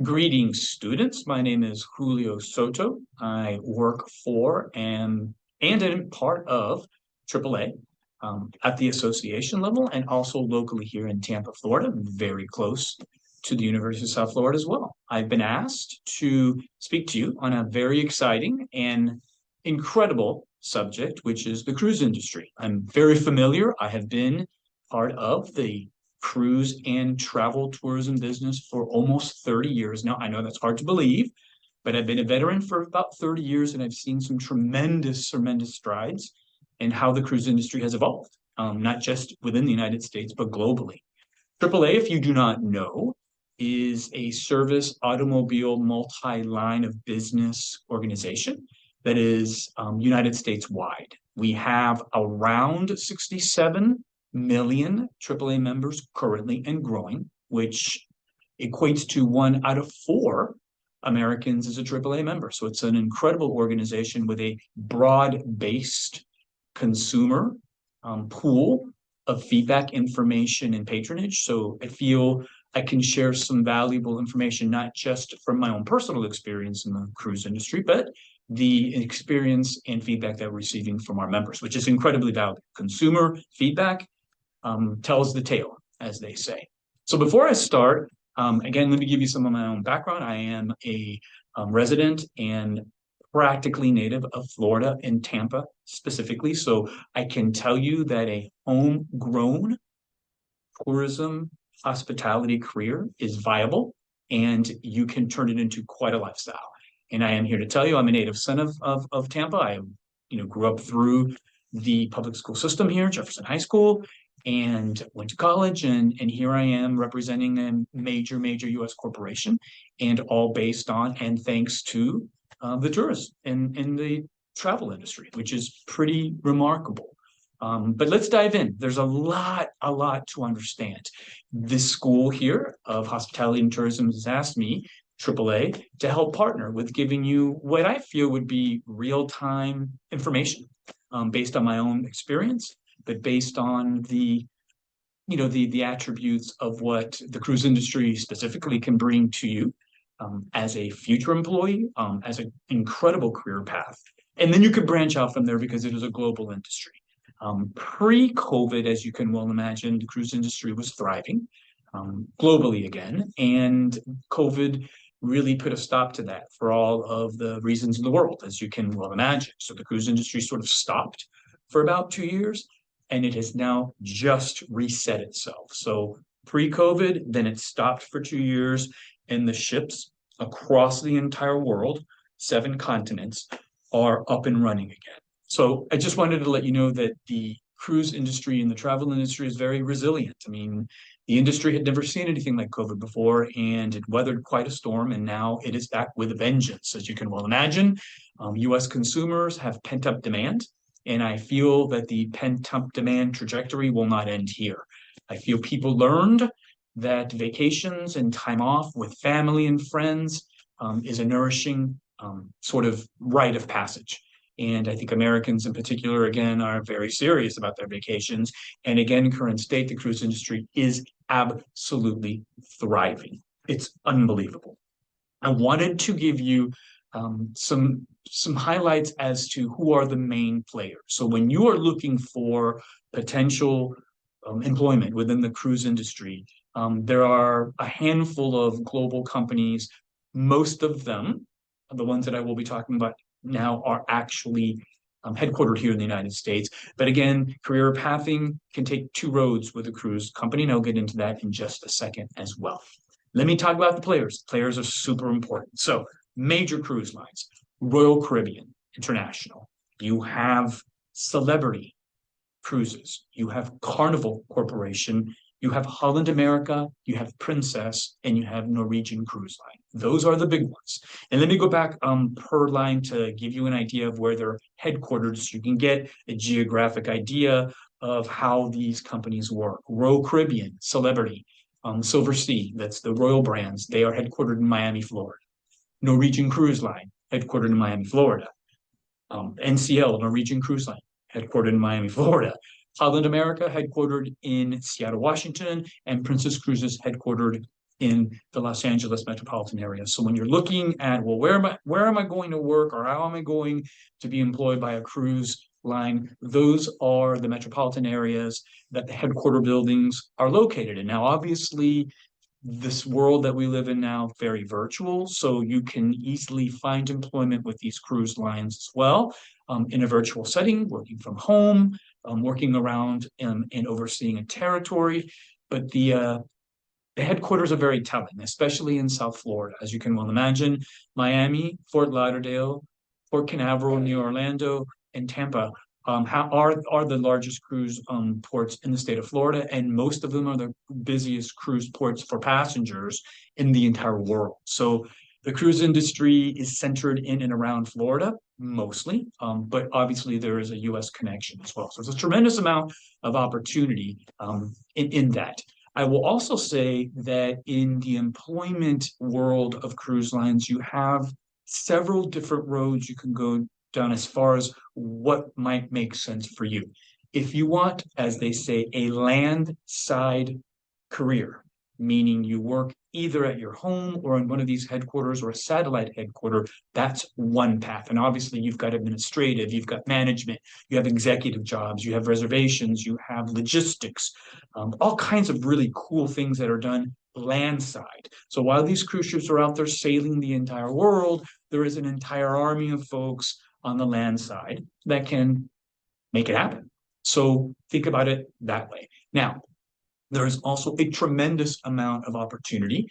Greetings, students. My name is Julio Soto. I work for and am part of AAA at the association level and also locally here in Tampa, Florida, very close to the University of South Florida as well. I've been asked to speak to you on a very exciting and incredible subject, which is the cruise industry. I'm very familiar. I have been part of the cruise and travel tourism business for almost 30 years now. I know that's hard to believe, but I've been a veteran for about 30 years and I've seen some tremendous strides in how the cruise industry has evolved, not just within the United States, but globally. AAA, if you do not know, is a service automobile multi-line of business organization that is United States wide. We have around 67 million AAA members currently and growing, which equates to 1 out of 4 Americans as a AAA member. So it's an incredible organization with a broad-based consumer pool of feedback, information, and patronage. So I feel I can share some valuable information, not just from my own personal experience in the cruise industry, but the experience and feedback that we're receiving from our members, which is incredibly valuable. Consumer feedback tells the tale, as they say. So before I start, again, let me give you some of my own background. I am a resident and practically native of Florida and Tampa specifically. So I can tell you that a homegrown tourism hospitality career is viable and you can turn it into quite a lifestyle. And I am here to tell you I'm a native son of Tampa. I grew up through the public school system here, Jefferson High School, and went to college. And here I am representing a major US corporation, and all based on and thanks to the tourists in the travel industry, which is pretty remarkable. But let's dive in. There's a lot to understand. This school here of hospitality and tourism has asked me, AAA, to help partner with giving you what I feel would be real-time information based on my own experience, but based on the attributes of what the cruise industry specifically can bring to you as a future employee, as an incredible career path. And then you could branch out from there because it is a global industry. Pre-COVID, as you can well imagine, the cruise industry was thriving globally again, and COVID really put a stop to that for all of the reasons in the world, as you can well imagine. So the cruise industry sort of stopped for about 2 years, and it has now just reset itself. So pre-COVID, then it stopped for 2 years, and the ships across the entire world, 7 continents, are up and running again. So I just wanted to let you know that the cruise industry and the travel industry is very resilient. I mean, the industry had never seen anything like COVID before, and it weathered quite a storm, and now it is back with a vengeance, as you can well imagine. US consumers have pent-up demand, and I feel that the pent-up demand trajectory will not end here. I feel people learned that vacations and time off with family and friends is a nourishing sort of rite of passage. And I think Americans in particular, again, are very serious about their vacations. And again, current state, the cruise industry is absolutely thriving. It's unbelievable. I wanted to give you some highlights as to who are the main players. So when you are looking for potential employment within the cruise industry, there are a handful of global companies. Most of them, the ones that I will be talking about now, are actually headquartered here in the United States. But again, career pathing can take 2 roads with a cruise company, and I'll get into that in just a second as well. Let me talk about the players. Players are super important. So major cruise lines, Royal Caribbean International. You have Celebrity Cruises. You have Carnival Corporation. You have Holland America, you have Princess, and you have Norwegian Cruise Line. Those are the big ones. And let me go back per line to give you an idea of where they're headquartered so you can get a geographic idea of how these companies work. Royal Caribbean, Celebrity, Silver Sea, that's the Royal brands. They are headquartered in Miami, Florida. Norwegian Cruise Line, headquartered in Miami, Florida. NCL, Norwegian Cruise Line, headquartered in Miami, Florida. Holland America, headquartered in Seattle, Washington, and Princess Cruises, headquartered in the Los Angeles metropolitan area. So when you're looking at, well, where am I going to work, or how am I going to be employed by a cruise line? Those are the metropolitan areas that the headquarter buildings are located in. Now, obviously, this world that we live in now very virtual, so you can easily find employment with these cruise lines as well, in a virtual setting, working from home, working around and overseeing a territory. But the headquarters are very telling, especially in South Florida. As you can well imagine, Miami, Fort Lauderdale, Port Canaveral, New Orlando, and Tampa are the largest cruise ports in the state of Florida, and most of them are the busiest cruise ports for passengers in the entire world. So the cruise industry is centered in and around Florida mostly, but obviously there is a U.S. connection as well. So it's a tremendous amount of opportunity in that. I will also say that in the employment world of cruise lines, you have several different roads you can go down as far as what might make sense for you. If you want, as they say, a land side career, meaning you work either at your home or in one of these headquarters or a satellite headquarter, that's one path. And obviously, you've got administrative, you've got management, you have executive jobs, you have reservations, you have logistics, all kinds of really cool things that are done landside. So while these cruise ships are out there sailing the entire world, there is an entire army of folks on the land side that can make it happen. So think about it that way. Now, there is also a tremendous amount of opportunity,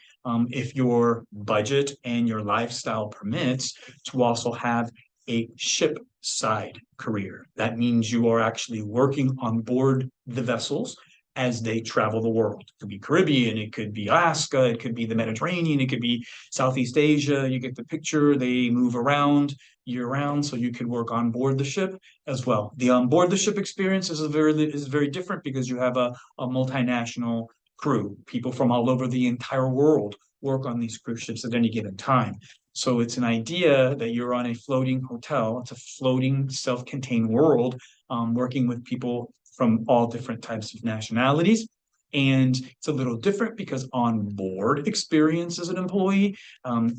if your budget and your lifestyle permits, to also have a ship side career. That means you are actually working on board the vessels as they travel the world. It could be Caribbean, it could be Alaska, it could be the Mediterranean, it could be Southeast Asia. You get the picture. They move around year round, so you can work on board the ship as well. The on board the ship experience is very different because you have a multinational crew. People from all over the entire world work on these cruise ships at any given time. So it's an idea that you're on a floating hotel. It's a floating, self-contained world, working with people from all different types of nationalities. And it's a little different because on board experience as an employee,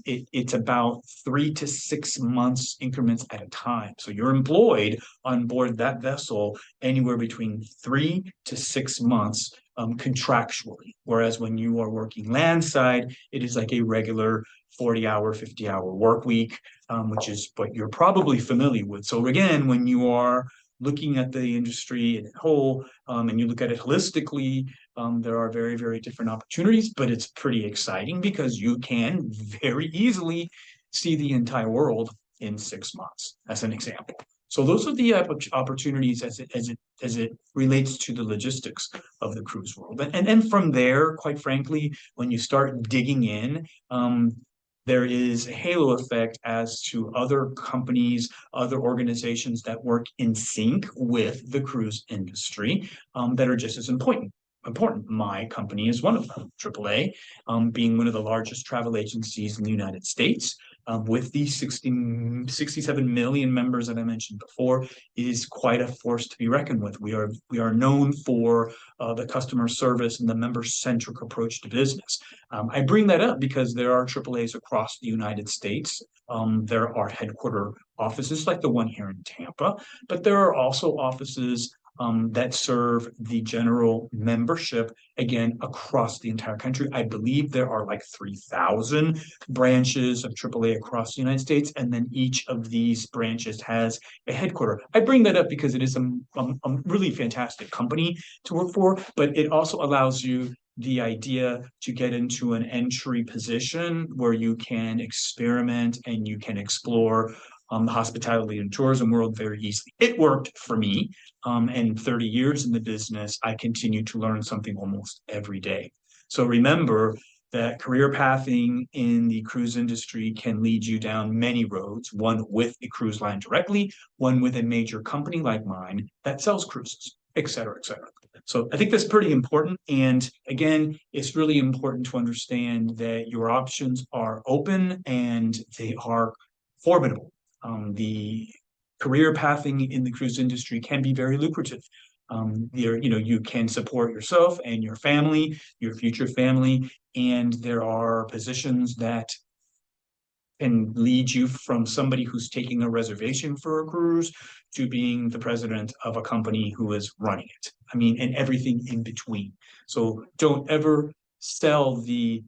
it's about 3 to 6 months increments at a time. So you're employed on board that vessel anywhere between 3 to 6 months, contractually. Whereas when you are working landside, it is like a regular 40-hour, 50-hour work week, which is what you're probably familiar with. So again, when you are looking at the industry in a whole, and you look at it holistically, there are very, very different opportunities, but it's pretty exciting because you can very easily see the entire world in 6 months, as an example. So those are the opportunities as it relates to the logistics of the cruise world. And from there, quite frankly, when you start digging in, there is a halo effect as to other companies, other organizations that work in sync with the cruise industry, that are just as important. My company is one of them, AAA, being one of the largest travel agencies in the United States, with the 67 million members that I mentioned before, is quite a force to be reckoned with. We are known for the customer service and the member-centric approach to business. I bring that up because there are AAAs across the United States. There are headquarter offices like the one here in Tampa, but there are also offices that serve the general membership, again, across the entire country. I believe there are like 3,000 branches of AAA across the United States, and then each of these branches has a headquarter. I bring that up because it is a really fantastic company to work for, but it also allows you the idea to get into an entry position where you can experiment and you can explore the hospitality and tourism world very easily. It worked for me. And 30 years in the business, I continue to learn something almost every day. So remember that career pathing in the cruise industry can lead you down many roads, one with a cruise line directly, one with a major company like mine that sells cruises, et cetera, et cetera. So I think that's pretty important. And again, it's really important to understand that your options are open and they are formidable. The career pathing in the cruise industry can be very lucrative. You can support yourself and your family, your future family, and there are positions that can lead you from somebody who's taking a reservation for a cruise to being the president of a company who is running it. I mean, and everything in between. So don't ever sell the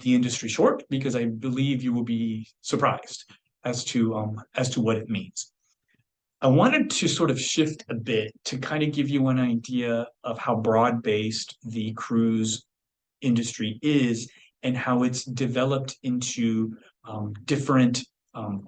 industry short, because I believe you will be surprised as to what it means. I wanted to sort of shift a bit to kind of give you an idea of how broad-based the cruise industry is and how it's developed into different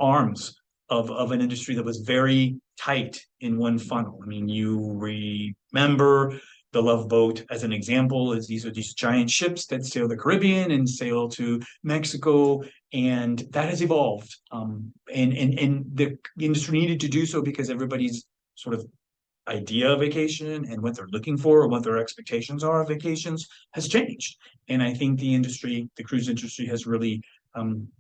arms of an industry that was very tight in one funnel. I mean, you remember the Love Boat as an example, is these are these giant ships that sail the Caribbean and sail to Mexico, and that has evolved. And the industry needed to do so because everybody's sort of idea of vacation and what they're looking for or what their expectations are of vacations has changed. And I think the cruise industry has really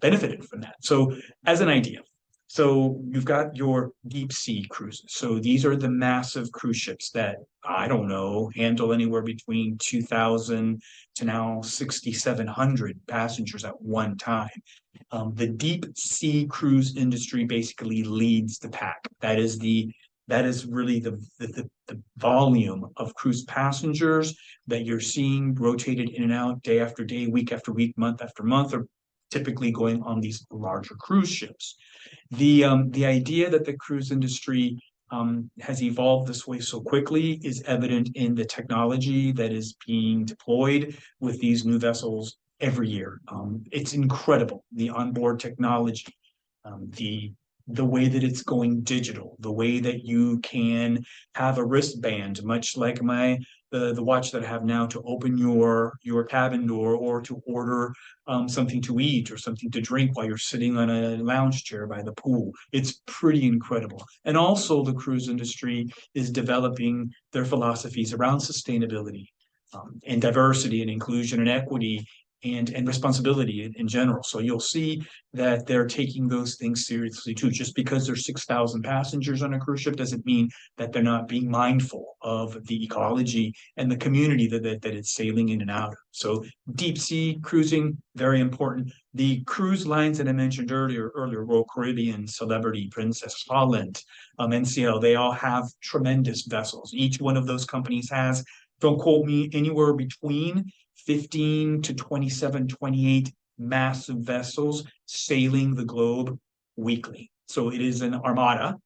benefited from that. So as an idea, so you've got your deep sea cruises. So these are the massive cruise ships that, I don't know, handle anywhere between 2,000 to now 6,700 passengers at one time. The deep sea cruise industry basically leads the pack. That is really the volume of cruise passengers that you're seeing rotated in and out day after day, week after week, month after month, are typically going on these larger cruise ships. The idea that the cruise industry has evolved this way so quickly is evident in the technology that is being deployed with these new vessels every year. It's incredible, the onboard technology, the way that it's going digital, the way that you can have a wristband, much like the watch that I have now, to open your cabin door or to order something to eat or something to drink while you're sitting on a lounge chair by the pool. It's pretty incredible. And also, the cruise industry is developing their philosophies around sustainability, and diversity and inclusion and equity and responsibility in general. So you'll see that they're taking those things seriously too. Just because there's 6,000 passengers on a cruise ship doesn't mean that they're not being mindful of the ecology and the community that it's sailing in and out of. So deep sea cruising, very important. The cruise lines that I mentioned earlier, Royal Caribbean, Celebrity, Princess, Holland, NCL, they all have tremendous vessels. Each one of those companies has, don't quote me, anywhere between 15 to 27, 28 massive vessels sailing the globe weekly. So it is an armada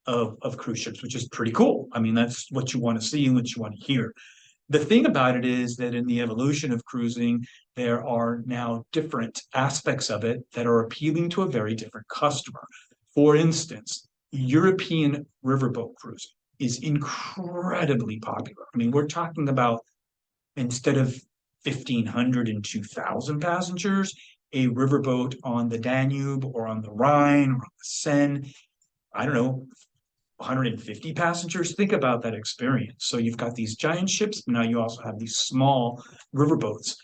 of cruise ships, which is pretty cool. I mean, that's what you want to see and what you want to hear. The thing about it is that in the evolution of cruising, there are now different aspects of it that are appealing to a very different customer. For instance, European riverboat cruising is incredibly popular. I mean, we're talking about, instead of 1,500 and 2,000 passengers, a riverboat on the Danube or on the Rhine or on the Seine, I don't know, 150 passengers. Think about that experience. So you've got these giant ships, but now you also have these small riverboats.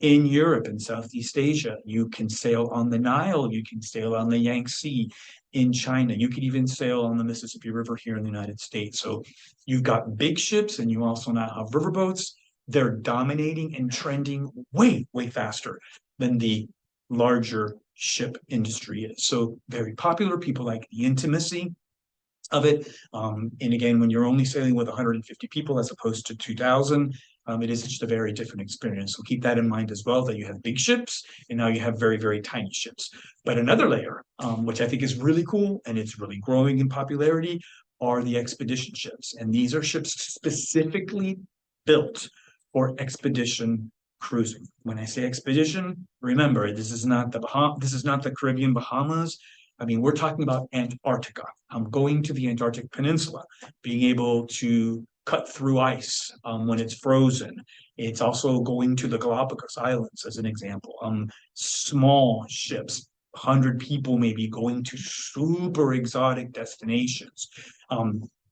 In Europe and Southeast Asia, you can sail on the Nile, you can sail on the Yangtze. In China, you could even sail on the Mississippi River here in the United States. So you've got big ships and you also now have riverboats. They're dominating and trending way, way faster than the larger ship industry is. So very popular. People like the intimacy of it. And again, when you're only sailing with 150 people as opposed to 2,000, it is just a very different experience. So keep that in mind as well, that you have big ships and now you have very, very tiny ships. But another layer, which I think is really cool and it's really growing in popularity, are the expedition ships. And these are ships specifically built for expedition cruising. When I say expedition, remember, this is not the Caribbean Bahamas. I mean, we're talking about Antarctica. I'm going to the Antarctic Peninsula, being able to cut through ice when it's frozen. It's also going to the Galapagos Islands, as an example. Small ships, 100 people maybe, going to super exotic destinations.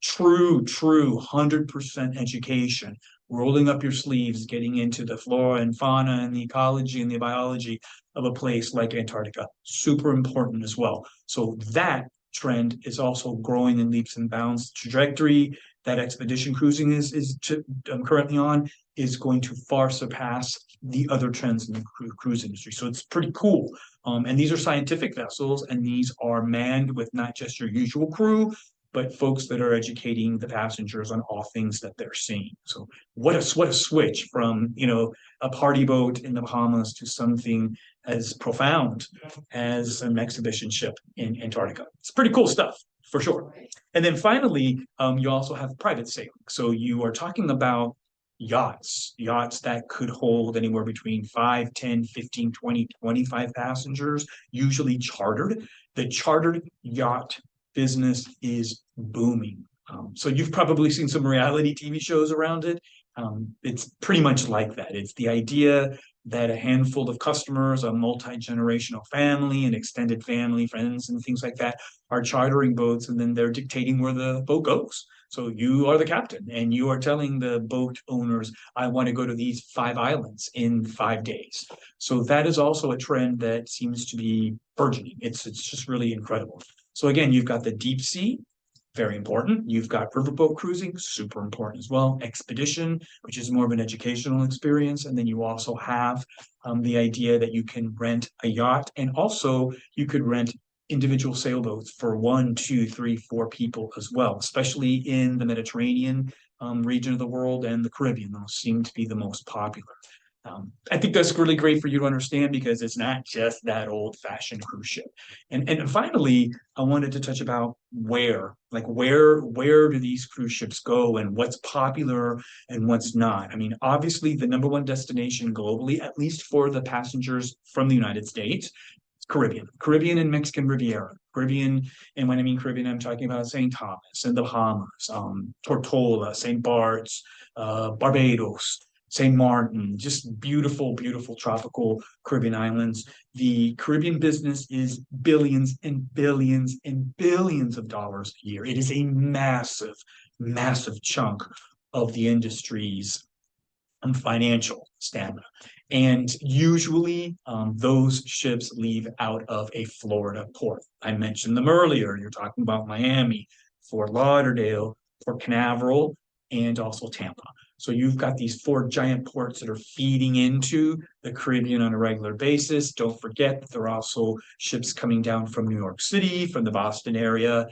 True 100% education, rolling up your sleeves, getting into the flora and fauna and the ecology and the biology of a place like Antarctica. Super important as well. So that trend is also growing in leaps and bounds. The trajectory that expedition cruising currently on is going to far surpass the other trends in the cruise industry. So it's pretty cool. And these are scientific vessels, and these are manned with not just your usual crew, but folks that are educating the passengers on all things that they're seeing. So what a switch from, a party boat in the Bahamas to something as profound as an exhibition ship in Antarctica. It's pretty cool stuff for sure. And then finally, you also have private sailing. So you are talking about yachts that could hold anywhere between 5, 10, 15, 20, 25 passengers, usually chartered. The chartered yacht business is booming. So you've probably seen some reality TV shows around it. It's pretty much like that. It's the idea that a handful of customers, a multi-generational family, and extended family, friends, and things like that are chartering boats, and then they're dictating where the boat goes. So you are the captain, and you are telling the boat owners, I want to go to these 5 islands in 5 days. So that is also a trend that seems to be burgeoning. It's just really incredible. So again, you've got the deep sea, very important. You've got riverboat cruising, super important as well. Expedition, which is more of an educational experience. And then you also have the idea that you can rent a yacht, and also you could rent individual sailboats for 1, 2, 3, 4 people as well, especially in the Mediterranean region of the world and the Caribbean. Those seem to be the most popular. I think that's really great for you to understand, because it's not just that old-fashioned cruise ship. And finally, I wanted to touch about where do these cruise ships go, and what's popular and what's not. I mean, obviously, the number one destination globally, at least for the passengers from the United States, Caribbean and Mexican Riviera. Caribbean, and when I mean Caribbean, I'm talking about St. Thomas and the Bahamas, Tortola, St. Bart's, Barbados, St. Martin, just beautiful, beautiful tropical Caribbean islands. The Caribbean business is billions and billions and billions of dollars a year. It is a massive, massive chunk of the industry's financial stamina. And usually those ships leave out of a Florida port. I mentioned them earlier. You're talking about Miami, Fort Lauderdale, Port Canaveral, and also Tampa. So you've got these 4 giant ports that are feeding into the Caribbean on a regular basis. Don't forget that there are also ships coming down from New York City, from the Boston area,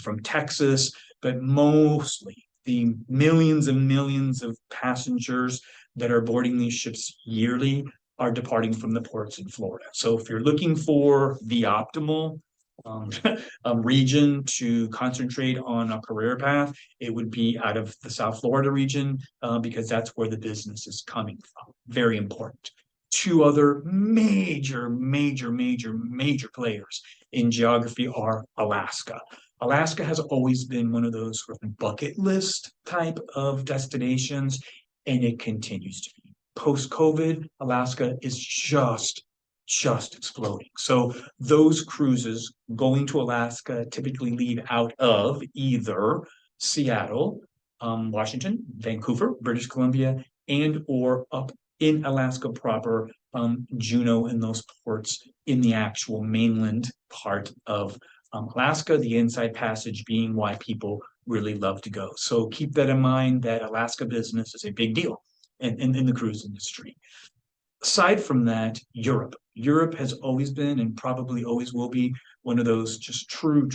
from Texas, but mostly the millions and millions of passengers that are boarding these ships yearly are departing from the ports in Florida. So if you're looking for the optimal region to concentrate on a career path, it would be out of the South Florida region, because that's where the business is coming from. Very important. 2 other major players in geography are Alaska. Alaska has always been one of those sort of bucket list type of destinations, and it continues to be. Post-COVID, Alaska is just exploding. So those cruises going to Alaska typically leave out of either Seattle, Washington, Vancouver, British Columbia, and or up in Alaska proper, Juneau, and those ports in the actual mainland part of Alaska, the Inside Passage being why people really love to go. So keep that in mind, that Alaska business is a big deal in the cruise industry. Aside from that, Europe has always been, and probably always will be, one of those just true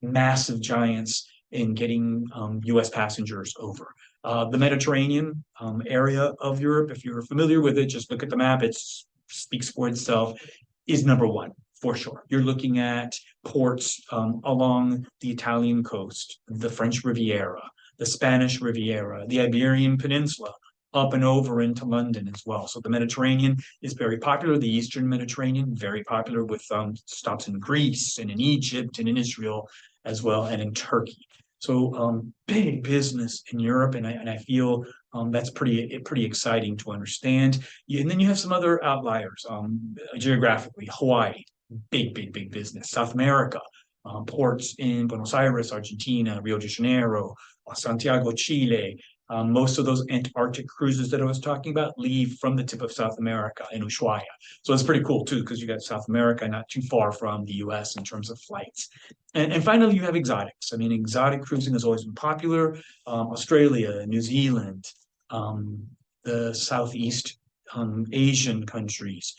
massive giants in getting U.S. passengers over. The Mediterranean area of Europe, if you're familiar with it, just look at the map, it speaks for itself, is number one, for sure. You're looking at ports along the Italian coast, the French Riviera, the Spanish Riviera, the Iberian Peninsula, up and over into London as well. So the Mediterranean is very popular. The Eastern Mediterranean, very popular, with stops in Greece and in Egypt and in Israel as well, and in Turkey. So big business in Europe, and I feel that's pretty exciting to understand. And then you have some other outliers geographically. Hawaii, big business. South America, ports in Buenos Aires, Argentina, Rio de Janeiro, Santiago, Chile, Most of those Antarctic cruises that I was talking about leave from the tip of South America in Ushuaia. So it's pretty cool too, because you got South America not too far from the US in terms of flights. And finally, you have exotics. I mean, exotic cruising has always been popular. Australia, New Zealand, the Southeast Asian countries,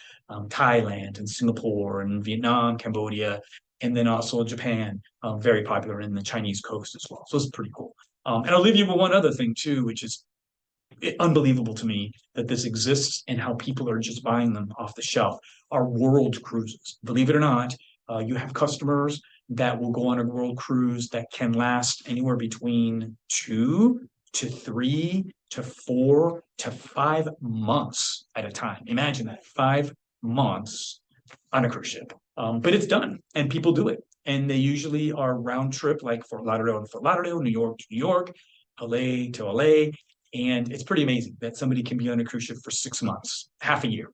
Thailand and Singapore and Vietnam, Cambodia, and then also Japan, very popular in the Chinese coast as well. So it's pretty cool. And I'll leave you with one other thing too, which is unbelievable to me that this exists and how people are just buying them off the shelf. Are world cruises. Believe it or not, you have customers that will go on a world cruise that can last anywhere between 2 to 3 to 4 to 5 months at a time. Imagine that, 5 months on a cruise ship. But it's done, and people do it. And they usually are round trip, like Fort Lauderdale to Fort Lauderdale, New York to New York, LA to LA. And it's pretty amazing that somebody can be on a cruise ship for 6 months, half a year,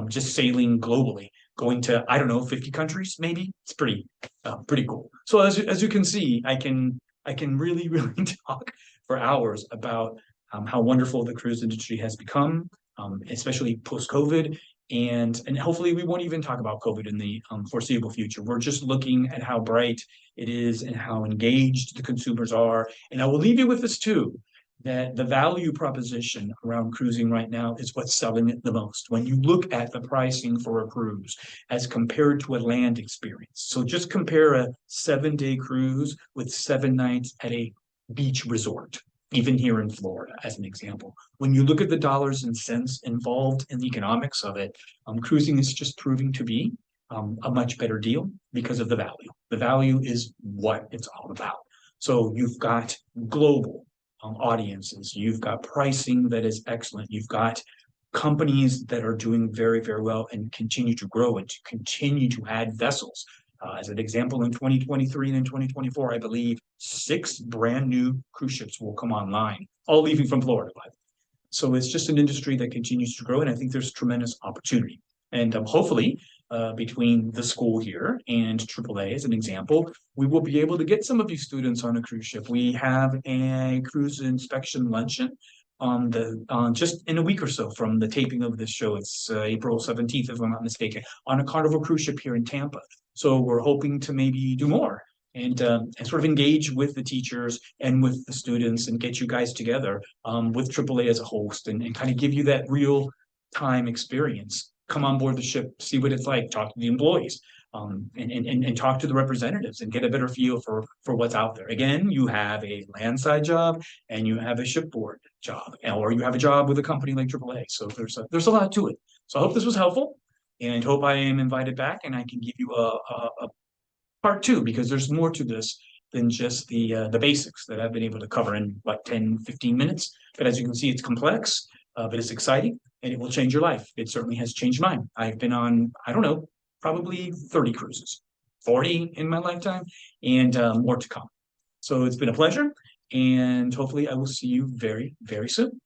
just sailing globally, going to, I don't know, 50 countries, maybe. It's pretty cool. So as you can see, I can really, really talk for hours about how wonderful the cruise industry has become, especially post-COVID. And hopefully we won't even talk about COVID in the foreseeable future. We're just looking at how bright it is and how engaged the consumers are. And I will leave you with this too, that the value proposition around cruising right now is what's selling it the most. When you look at the pricing for a cruise as compared to a land experience. So just compare a 7-day cruise with 7 nights at a beach resort, even here in Florida, as an example. When you look at the dollars and cents involved in the economics of it, cruising is just proving to be a much better deal because of the value. The value is what it's all about. So you've got global audiences, you've got pricing that is excellent, you've got companies that are doing very, very well and continue to grow and to continue to add vessels. As an example, in 2023 and in 2024, I believe 6 brand new cruise ships will come online, all leaving from Florida, by the way. So it's just an industry that continues to grow, and I think there's tremendous opportunity. And hopefully, between the school here and AAA, as an example, we will be able to get some of these students on a cruise ship. We have a cruise inspection luncheon on the just in a week or so from the taping of this show. It's April 17th, if I'm not mistaken, on a Carnival cruise ship here in Tampa. So we're hoping to maybe do more and sort of engage with the teachers and with the students and get you guys together with AAA as a host and kind of give you that real time experience. Come on board the ship, see what it's like, talk to the employees, and talk to the representatives and get a better feel for what's out there. Again, you have a landside job and you have a shipboard job, or you have a job with a company like AAA. So there's a lot to it. So I hope this was helpful, and hope I am invited back and I can give you a part two, because there's more to this than just the basics that I've been able to cover in what 10, 15 minutes. But as you can see, it's complex, but it's exciting and it will change your life. It certainly has changed mine. I've been on, I don't know, probably 30 cruises, 40 in my lifetime, and more to come. So it's been a pleasure, and hopefully I will see you very, very soon.